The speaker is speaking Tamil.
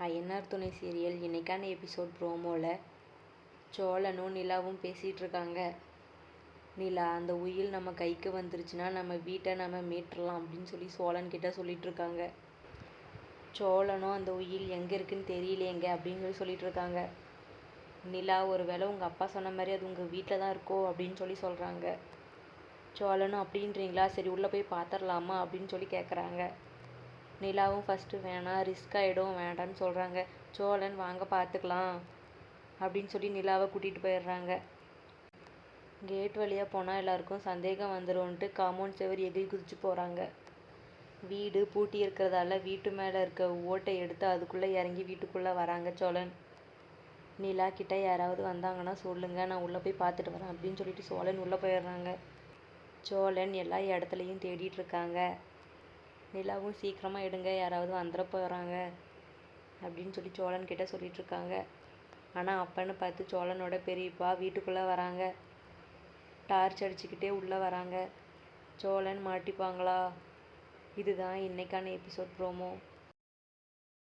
ஐயனார் துணை சீரியல் இன்னைக்கான எபிசோட் ப்ரோமோவில் சோழனும் நிலாவும் பேசிகிட்டு இருக்காங்க. நிலா, அந்த உயில் நம்ம கைக்கு வந்துருச்சுன்னா நம்ம வீட்டை நம்ம மீட்டுடலாம் அப்படின்னு சொல்லி சோழன்கிட்ட சொல்லிட்டு இருக்காங்க. சோழனும் அந்த உயில் எங்கே இருக்குன்னு தெரியலேங்க அப்படின்னு சொல்லிட்டு இருக்காங்க. நிலா, ஒரு வேளை உங்கள் அப்பா சொன்ன மாதிரி அது உங்கள் வீட்டில் தான் இருக்கோ அப்படின்னு சொல்கிறாங்க. சோழனும் அப்படின்றீங்களா, சரி உள்ளே போய் பார்த்துடலாமா அப்படின்னு சொல்லி கேட்குறாங்க. நிலாவும் ஃபஸ்ட்டு வேணாம், ரிஸ்க் ஆகிடும், வேண்டான்னு சொல்கிறாங்க. சோழன் வாங்க பார்த்துக்கலாம் அப்படின்னு சொல்லி நிலாவை கூட்டிகிட்டு போயிடுறாங்க. கேட் வழியாக போனால் எல்லாருக்கும் சந்தேகம் வந்துடும்ன்ட்டு காம்பவுண்ட் செவர் எகிரி குதிச்சு போகிறாங்க. வீடு பூட்டி இருக்கிறதால வீட்டு மேலே இருக்க ஓட்டை எடுத்து அதுக்குள்ளே இறங்கி வீட்டுக்குள்ளே வராங்க சோழன். நிலா கிட்ட யாராவது வந்தாங்கன்னா சொல்லுங்கள், நான் உள்ளே போய் பார்த்துட்டு வரேன் அப்படின்னு சொல்லிட்டு சோழன் உள்ளே போயிடுறாங்க. சோழன் எல்லா இடத்துலையும் தேடிட்டு இருக்காங்க. நிலாவும் சீக்கிரமாக எடுங்க, யாராவது வந்துட போகிறாங்க அப்படின்னு சொல்லி சோழன் கிட்ட சொல்லிட்டு இருக்காங்க. ஆனால் அப்பன்னு பார்த்து சோழனோட பெரியப்பா வீட்டுக்குள்ளே வராங்க. டார்ச் அடிச்சுக்கிட்டே உள்ளே வராங்க. சோழன் மாட்டிப்பாங்களா? இதுதான் இன்னைக்கான எபிசோட் ப்ரோமோ.